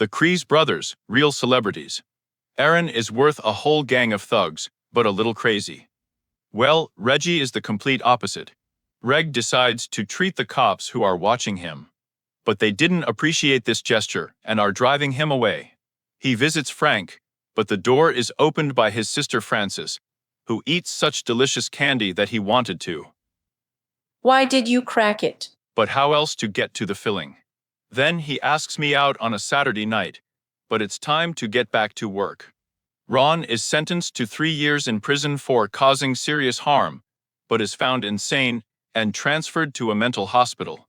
The Kree's brothers, real celebrities. Aaron is worth a whole gang of thugs, but a little crazy. Well, Reggie is the complete opposite. Reg decides to treat the cops who are watching him. But they didn't appreciate this gesture and are driving him away. He visits Frank, but the door is opened by his sister Frances, who eats such delicious candy that he wanted to. Why did you crack it? But how else to get to the filling? Then he asks me out on a Saturday night, but it's time to get back to work. Ron is sentenced to 3 years in prison for causing serious harm, but is found insane and transferred to a mental hospital,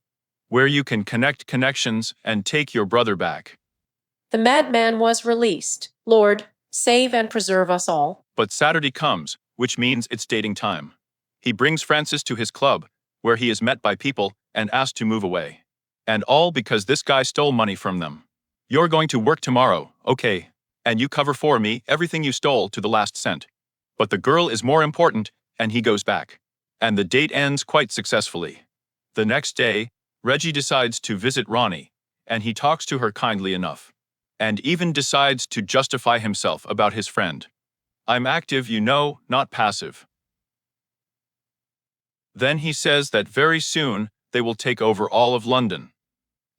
where you can connect connections and take your brother back. The madman was released. Lord, save and preserve us all. But Saturday comes, which means it's dating time. He brings Francis to his club, where he is met by people and asked to move away. And all because this guy stole money from them. You're going to work tomorrow, okay? And you cover for me everything you stole to the last cent. But the girl is more important, and he goes back. And the date ends quite successfully. The next day, Reggie decides to visit Ronnie, and he talks to her kindly enough. And even decides to justify himself about his friend. I'm active, you know, not passive. Then he says that very soon they will take over all of London.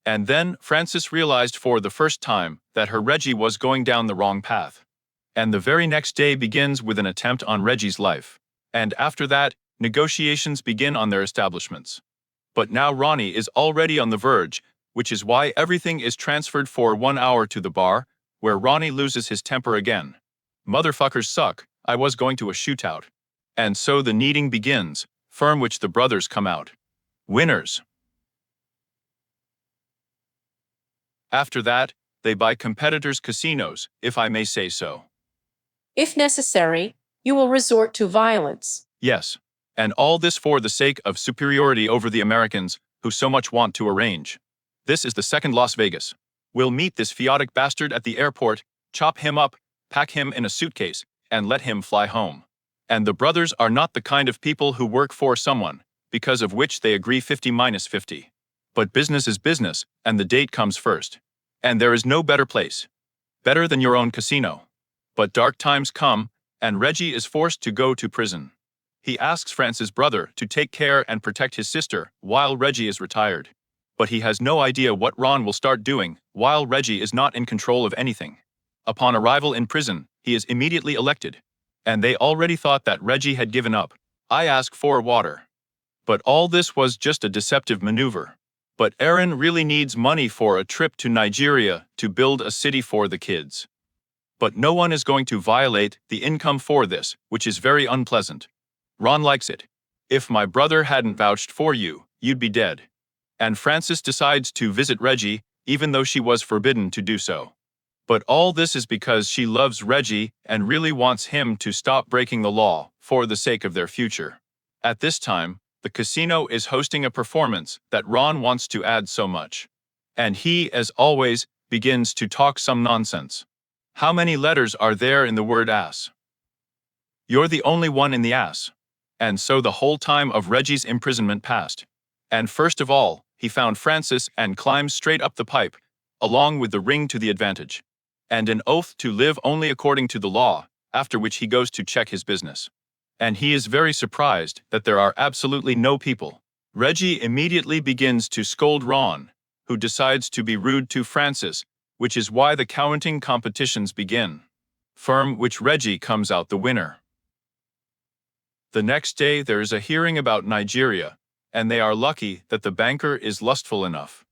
And then Frances realized for the first time that her Reggie was going down the wrong path. And the very next day begins with an attempt on Reggie's life. And after that, negotiations begin on their establishments. But now Ronnie is already on the verge, which is why everything is transferred for 1 hour to the bar, where Ronnie loses his temper again. Motherfuckers suck, I was going to a shootout. And so the kneading begins, from which the brothers come out winners. After that, they buy competitors' casinos, if I may say so. If necessary, you will resort to violence. Yes, and all this for the sake of superiority over the Americans, who so much want to arrange. This is the second Las Vegas. We'll meet this chaotic bastard at the airport, chop him up, pack him in a suitcase, and let him fly home. And the brothers are not the kind of people who work for someone, because of which they agree 50-50. But business is business, and the date comes first. And there is no better place. Better than your own casino. But dark times come, and Reggie is forced to go to prison. He asks France's brother to take care and protect his sister while Reggie is retired. But he has no idea what Ron will start doing while Reggie is not in control of anything. Upon arrival in prison, he is immediately elected. And they already thought that Reggie had given up. I ask for water. But all this was just a deceptive maneuver. But Aaron really needs money for a trip to Nigeria to build a city for the kids. But no one is going to violate the income for this, which is very unpleasant. Ron likes it. If my brother hadn't vouched for you, you'd be dead. And Frances decides to visit Reggie, even though she was forbidden to do so. But all this is because she loves Reggie and really wants him to stop breaking the law for the sake of their future. At this time, the casino is hosting a performance that Ron wants to add so much. And he, as always, begins to talk some nonsense. How many letters are there in the word ass? You're the only one in the ass. And so the whole time of Reggie's imprisonment passed. And first of all, he found Frances and climbs straight up the pipe, along with the ring to the advantage. And an oath to live only according to the law, after which he goes to check his business. And he is very surprised that there are absolutely no people. Reggie immediately begins to scold Ron, who decides to be rude to Frances, which is why the counting competitions begin. From which Reggie comes out the winner. The next day there is a hearing about Nigeria, and they are lucky that the banker is lustful enough.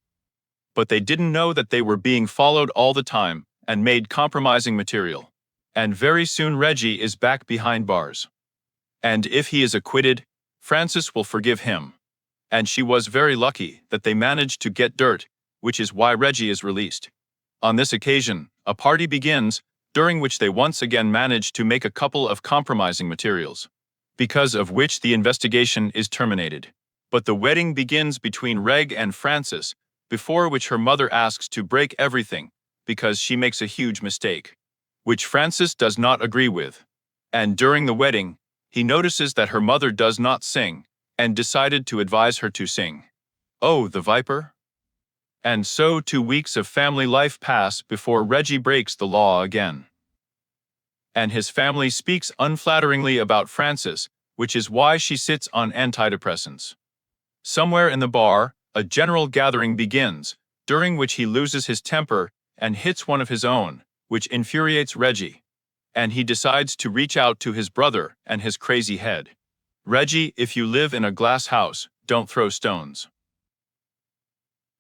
But they didn't know that they were being followed all the time and made compromising material. And very soon Reggie is back behind bars. And if he is acquitted, Frances will forgive him. And she was very lucky that they managed to get dirt, which is why Reggie is released. On this occasion, a party begins, during which they once again manage to make a couple of compromising materials, because of which the investigation is terminated. But the wedding begins between Reg and Frances, before which her mother asks to break everything, because she makes a huge mistake, which Frances does not agree with. And during the wedding, he notices that her mother does not sing, and decided to advise her to sing. Oh, the viper? And so 2 weeks of family life pass before Reggie breaks the law again. And his family speaks unflatteringly about Frances, which is why she sits on antidepressants. Somewhere in the bar, a general gathering begins, during which he loses his temper and hits one of his own, which infuriates Reggie. And he decides to reach out to his brother and his crazy head. Reggie, if you live in a glass house, don't throw stones.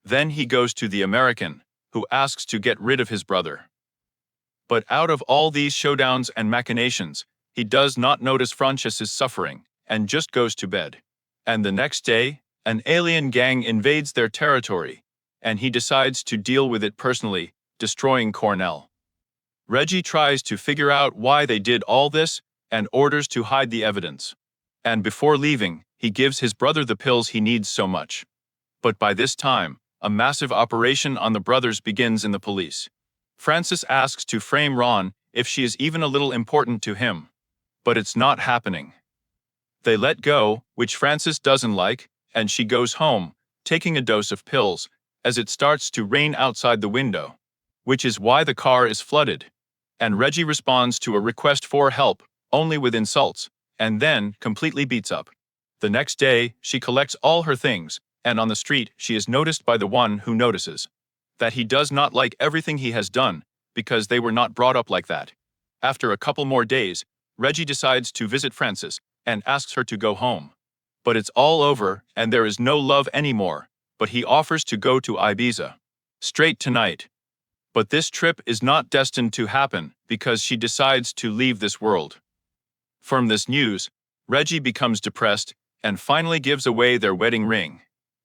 Then he goes to the American, who asks to get rid of his brother. But out of all these showdowns and machinations, he does not notice Frances's suffering, and just goes to bed. And the next day, an alien gang invades their territory, and he decides to deal with it personally, destroying Cornell. Reggie tries to figure out why they did all this, and orders to hide the evidence. And before leaving, he gives his brother the pills he needs so much. But by this time, a massive operation on the brothers begins in the police. Frances asks to frame Ron if she is even a little important to him. But it's not happening. They let go, which Frances doesn't like, and she goes home, taking a dose of pills, as it starts to rain outside the window, which is why the car is flooded. And Reggie responds to a request for help, only with insults, and then completely beats up. The next day, she collects all her things, and on the street she is noticed by the one who notices that he does not like everything he has done, because they were not brought up like that. After a couple more days, Reggie decides to visit Frances and asks her to go home. But it's all over, and there is no love anymore, but he offers to go to Ibiza. Straight tonight. But this trip is not destined to happen, because she decides to leave this world. From this news, Reggie becomes depressed and finally gives away their wedding ring.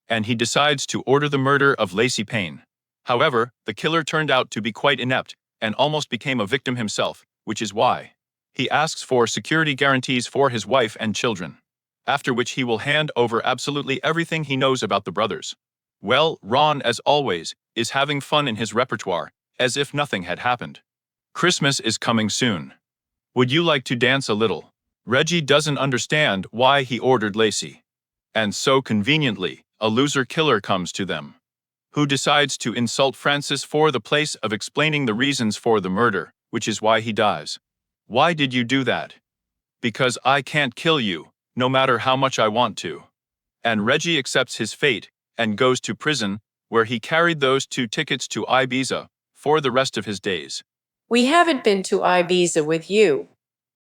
And he decides to order the murder of Lacey Payne. However, the killer turned out to be quite inept and almost became a victim himself, which is why he asks for security guarantees for his wife and children, after which he will hand over absolutely everything he knows about the brothers. Well, Ron, as always, is having fun in his repertoire, as if nothing had happened. Christmas is coming soon. Would you like to dance a little? Reggie doesn't understand why he ordered Lacey. And so conveniently, a loser killer comes to them, who decides to insult Frances for the place of explaining the reasons for the murder, which is why he dies. Why did you do that? Because I can't kill you, no matter how much I want to. And Reggie accepts his fate and goes to prison, where he carried those 2 tickets to Ibiza for the rest of his days. We haven't been to Ibiza with you.